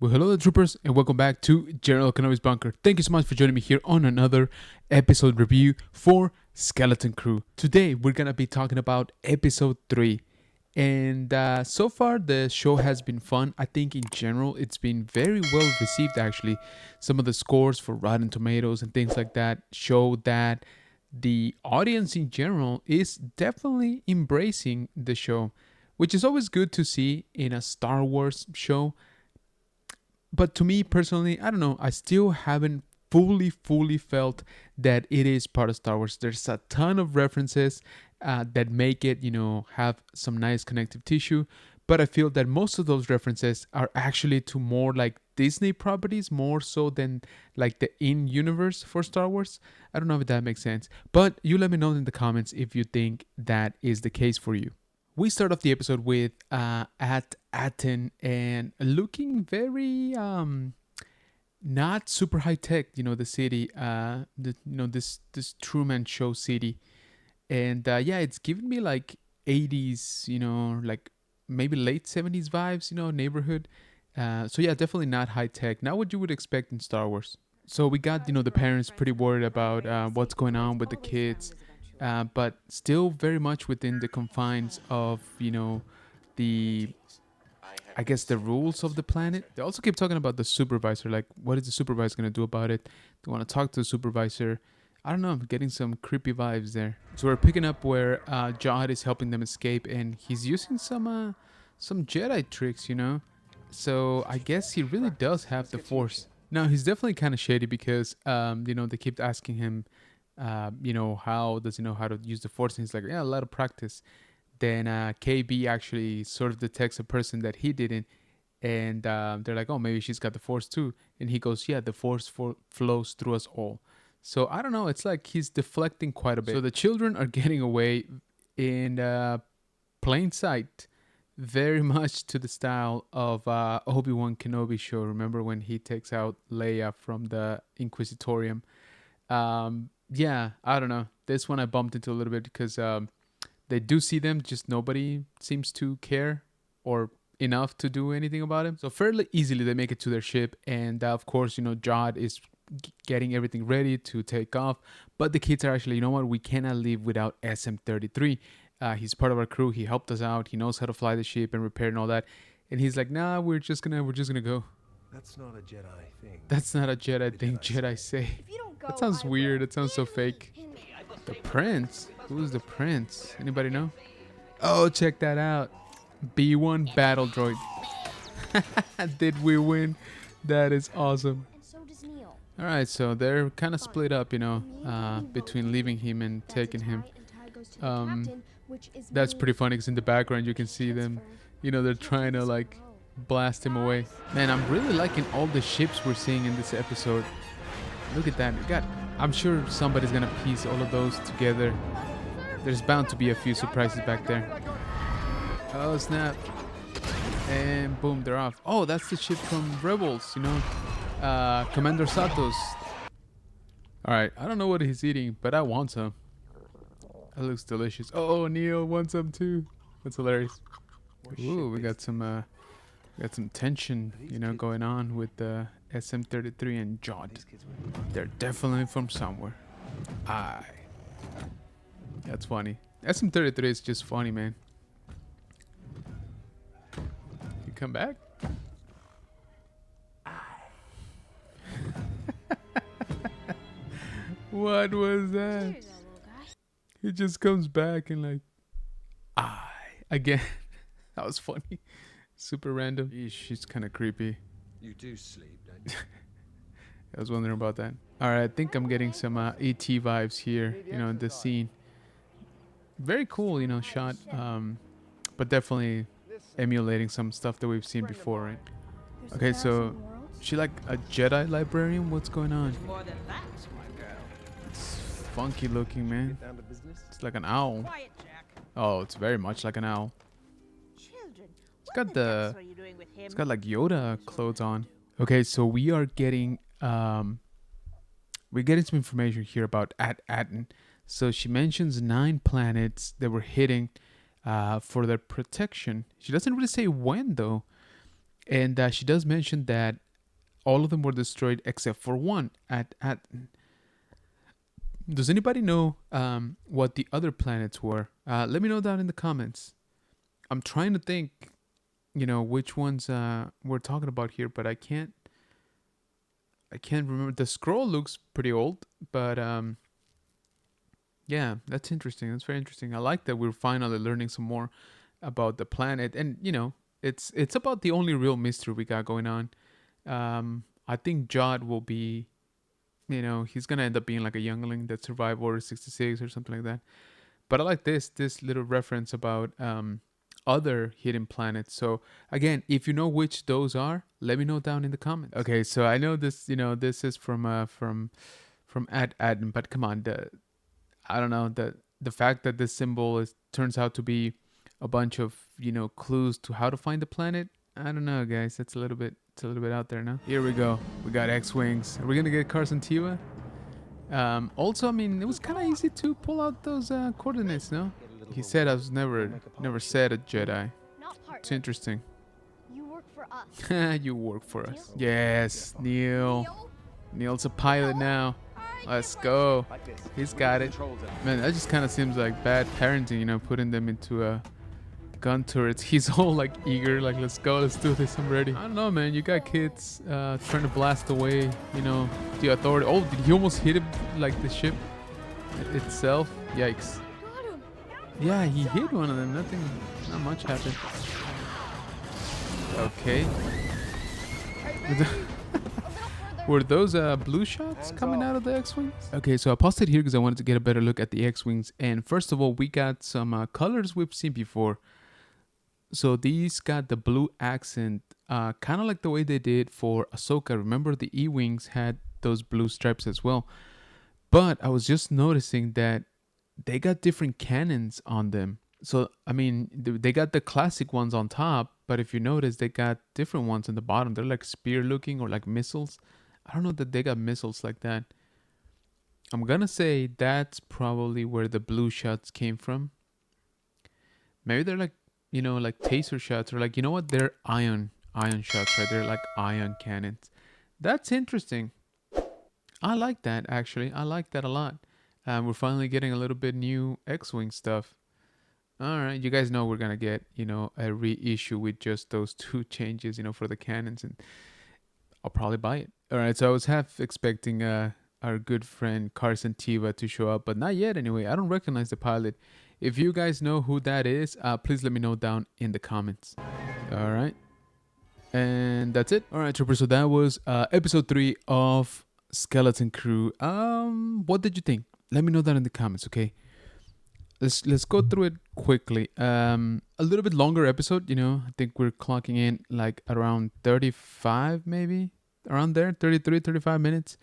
Well, hello, the troopers, and welcome back to General Kenobi's Bunker. Thank you so much for joining me here on another episode review for Skeleton Crew. Today, we're gonna be talking about episode 3. And so far, the show has been fun. I think in general, it's been very well received, actually. Some of the scores for Rotten Tomatoes and things like that show that the audience in general is definitely embracing the show, which is always good to see in a Star Wars show. But to me personally, I don't know, I still haven't fully felt that it is part of Star Wars. There's a ton of references that make it, have some nice connective tissue. But I feel that most of those references are actually to more like Disney properties, more so than like the in-universe for Star Wars. I don't know if that makes sense. But you let me know in the comments if you think that is the case for you. We start off the episode with at Aten and looking very not super high tech. The city, this Truman Show city, and yeah, it's giving me like 80s, like maybe late 70s vibes, neighborhood. So yeah, definitely not high tech. Not what you would expect in Star Wars. So we got the parents pretty worried about what's going on with the kids, but still very much within the confines of the I guess the rules of the planet. They also keep talking about the supervisor, like what is the supervisor gonna do about it? They want to talk to the supervisor. I don't know. I'm getting some creepy vibes there. So we're picking up where Jod is helping them escape, and he's using some Jedi tricks. So I guess he really does have the Force. Now he's definitely kind of shady because they keep asking him, how does he know how to use the Force? And he's like, yeah, a lot of practice. Then KB actually sort of detects a person that he didn't, and they're like, oh, maybe she's got the Force too. And he goes, yeah, the Force flows through us all. So I don't know. It's like he's deflecting quite a bit. So the children are getting away in plain sight, very much to the style of Obi-Wan Kenobi show. Remember when he takes out Leia from the Inquisitorium? Yeah, I don't know. This one I bumped into a little bit because they do see them, just nobody seems to care or enough to do anything about him. So fairly easily they make it to their ship, and of course, Jod is getting everything ready to take off. But the kids are actually, you know what, we cannot leave without SM-33. He's part of our crew. He helped us out. He knows how to fly the ship and repair and all that. And he's like, nah, we're just gonna go. That's not a Jedi thing. That's not a Jedi thing. Jedi say. That sounds weird. It sounds so fake. The prince? Who's the prince? Anybody know? Oh, check that out. B1 battle droid. Did we win? That is awesome. Alright, so they're kind of split up, between leaving him and taking him. That's pretty funny because in the background you can see them, they're trying to like blast him away. Man, I'm really liking all the ships we're seeing in this episode. Look at that. God, I'm sure somebody's gonna piece all of those together. There's bound to be a few surprises back there. Oh, snap. And boom, they're off. Oh, that's the ship from Rebels, Commander Satos. Alright, I don't know what he's eating, but I want some. That looks delicious. Oh, Neo wants some too. That's hilarious. Ooh, we got some tension, going on with the SM-33 and Jod. They're definitely from somewhere. Aye. That's funny. SM-33 is just funny, man. You come back? What was that? He just comes back and like, again. That was funny. Super random. She's kind of creepy. You do sleep, don't you? I was wondering about that. All right, I think I'm getting some ET vibes here, in this scene. Very cool, shot, but definitely emulating some stuff that we've seen before, right? Okay, so she like a Jedi librarian? What's going on? It's funky looking, man. It's like an owl. Oh, it's very much like an owl. It's got like Yoda clothes on. Okay, so we're getting some information here about Aten. So she mentions 9 planets that were hitting for their protection. She doesn't really say when though. And she does mention that all of them were destroyed except for one. At Does anybody know what the other planets were? Let me know down in the comments. I'm trying to think, which ones we're talking about here, but I can't. I can't remember. The scroll looks pretty old, but yeah, that's interesting. That's very interesting. I like that we're finally learning some more about the planet, and it's about the only real mystery we got going on. I think Jod will be, he's gonna end up being like a youngling that survived Order 66 or something like that. But I like this little reference about other hidden planets. So again, if you know which those are, let me know down in the comments. Okay, so I know this. This is from Adam, but come on, I don't know, the fact that this symbol turns out to be a bunch of clues to how to find the planet. I don't know, guys. It's a little bit out there now. Here we go. We got X-wings. Are we gonna get Carson Tiva? Also, I mean, it was kind of easy to pull out those coordinates, no? He said I was never said a Jedi. It's interesting. You work for us. You work for us. Yes, Neil. Neil's a pilot now. Let's go. He's got it. Man, that just kind of seems like bad parenting, putting them into gun turrets. He's all like eager, like, let's go, let's do this, I'm ready. I don't know, man. You got kids trying to blast away, the authority. Oh, did he almost hit him, like the ship itself? Yikes. Yeah, he hit one of them. Not much happened. Okay. Were those blue shots coming out of the X-Wings? Okay, so I paused it here because I wanted to get a better look at the X-Wings. And first of all, we got some colors we've seen before. So these got the blue accent, kind of like the way they did for Ahsoka. Remember, the E-Wings had those blue stripes as well. But I was just noticing that they got different cannons on them. So, I mean, they got the classic ones on top, but if you notice, they got different ones on the bottom. They're like spear looking or like missiles. I don't know that they got missiles like that. I'm gonna say that's probably where the blue shots came from. Maybe they're like, like taser shots, or like, you know what? They're ion shots, right? They're like ion cannons. That's interesting. I like that, actually. I like that a lot. We're finally getting a little bit new X-Wing stuff. All right, you guys know we're gonna get, a reissue with just those two changes, for the cannons, and I'll probably buy it. All right, so I was half expecting our good friend Carson Tiva to show up, but not yet anyway. I don't recognize the pilot. If you guys know who that is, please let me know down in the comments. All right, and that's it. All right, troopers. So that was episode 3 of Skeleton Crew. What did you think? Let me know down in the comments, okay? Let's go through it quickly. A little bit longer episode, I think we're clocking in like around 35, maybe around there, 33, 35 minutes.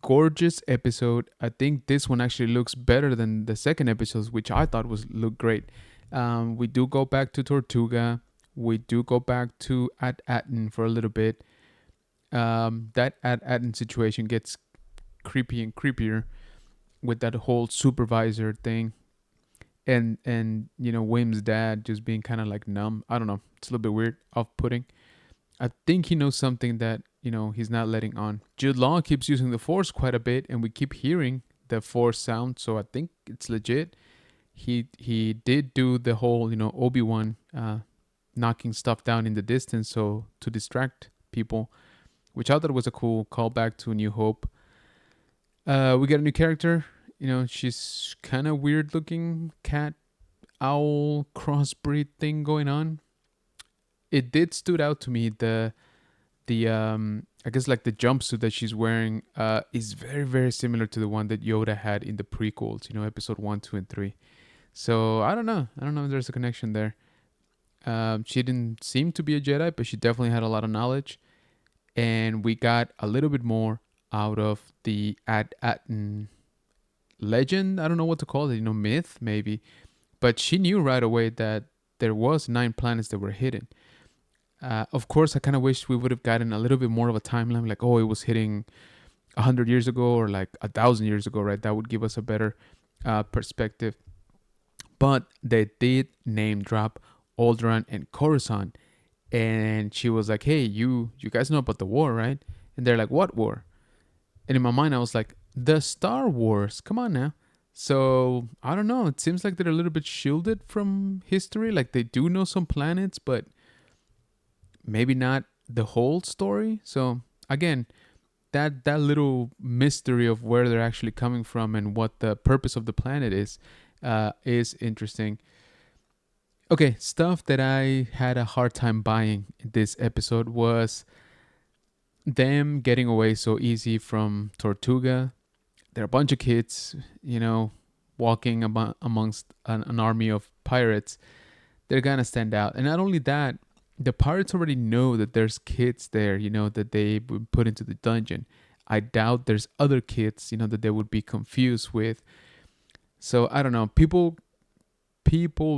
Gorgeous episode. I think this one actually looks better than the second episodes, which I thought looked great. We do go back to Tortuga. We do go back to At-Aten for a little bit. That At-Aten situation gets creepy and creepier with that whole supervisor thing, and Wim's dad just being kind of like numb. I don't know, it's a little bit weird, off-putting. I think he knows something that he's not letting on. Jude Law keeps using the Force quite a bit, and we keep hearing the Force sound, so I think it's legit. He did do the whole Obi-Wan knocking stuff down in the distance, so to distract people, which I thought was a cool callback to New Hope. We got a new character. She's kind of weird looking cat owl crossbreed thing going on. It did stood out to me. The I guess like the jumpsuit that she's wearing is very, very similar to the one that Yoda had in the prequels, episode 1, 2, and 3. So I don't know if there's a connection there. She didn't seem to be a Jedi, but she definitely had a lot of knowledge. And we got a little bit more out of the At-Aten legend. I don't know what to call it, myth maybe. But she knew right away that there was 9 planets that were hidden. Of course, I kind of wish we would have gotten a little bit more of a timeline, like, oh, it was hitting 100 years ago or like 1,000 years ago, right? That would give us a better perspective. But they did name drop Alderaan and Coruscant. And she was like, "Hey, you guys know about the war, right?" And they're like, "What war?" And in my mind, I was like, "The Star Wars. Come on now." So I don't know. It seems like they're a little bit shielded from history. Like they do know some planets, but maybe not the whole story. So again, that little mystery of where they're actually coming from and what the purpose of the planet is interesting. Okay, stuff that I had a hard time buying in this episode was them getting away so easy from Tortuga. They're a bunch of kids, walking amongst an army of pirates. They're gonna stand out. And not only that, the pirates already know that there's kids there, that they would put into the dungeon. I doubt there's other kids, that they would be confused with. So I don't know. People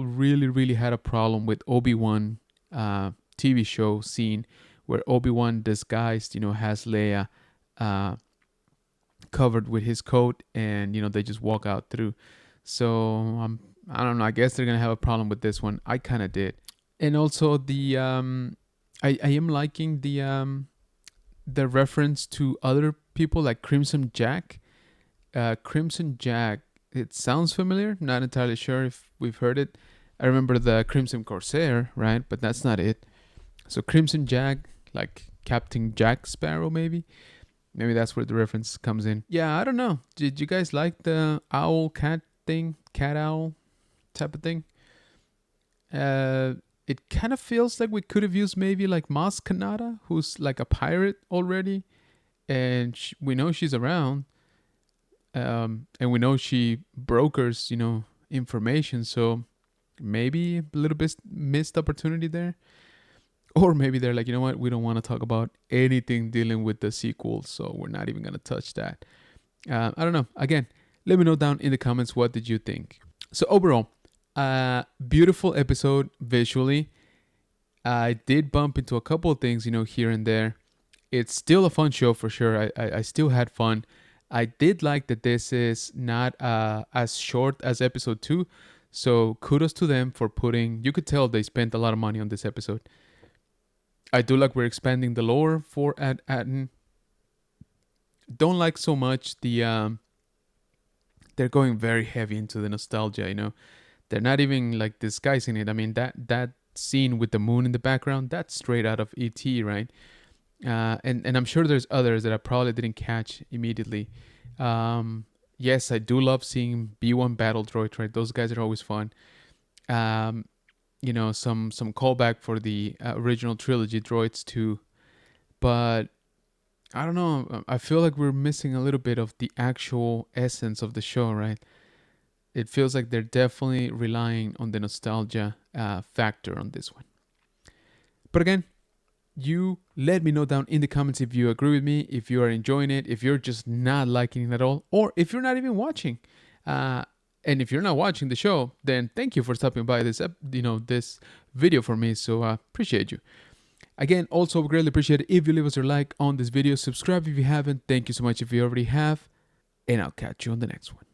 really, really had a problem with Obi-Wan TV show scene where Obi-Wan disguised, has Leia covered with his coat, and they just walk out through. So I don't know. I guess they're gonna have a problem with this one. I kind of did. And also I am liking the reference to other people like Crimson Jack. Crimson Jack, it sounds familiar. Not entirely sure if we've heard it. I remember the Crimson Corsair, right? But that's not it. So Crimson Jack, like Captain Jack Sparrow, maybe. Maybe that's where the reference comes in. Yeah, I don't know. Did you guys like the owl cat thing? Cat owl type of thing? It kind of feels like we could have used maybe like Maz Kanata, who's like a pirate already. And we know she's around. And we know she brokers, information. So maybe a little bit missed opportunity there. Or maybe they're like, you know what? We don't want to talk about anything dealing with the sequel. So we're not even going to touch that. I don't know. Again, let me know down in the comments, what did you think? So overall, beautiful episode visually. I did bump into a couple of things, here and there. It's still a fun show for sure. I still had fun. I did like that this is not as short as episode 2. So kudos to them for you could tell they spent a lot of money on this episode. I do like we're expanding the lore for Atten. Don't like so much they're going very heavy into the nostalgia, They're not even like disguising it. I mean, that scene with the moon in the background, that's straight out of E.T., right? And I'm sure there's others that I probably didn't catch immediately. Yes, I do love seeing B1 battle droids, right? Those guys are always fun. Some callback for the original trilogy droids too. But I don't know. I feel like we're missing a little bit of the actual essence of the show, right? It feels like they're definitely relying on the nostalgia factor on this one. But again, you let me know down in the comments if you agree with me, if you are enjoying it, if you're just not liking it at all, or if you're not even watching. And if you're not watching the show, then thank you for stopping by this video for me. So I appreciate you. Again, also greatly appreciate it if you leave us a like on this video. Subscribe if you haven't. Thank you so much if you already have. And I'll catch you on the next one.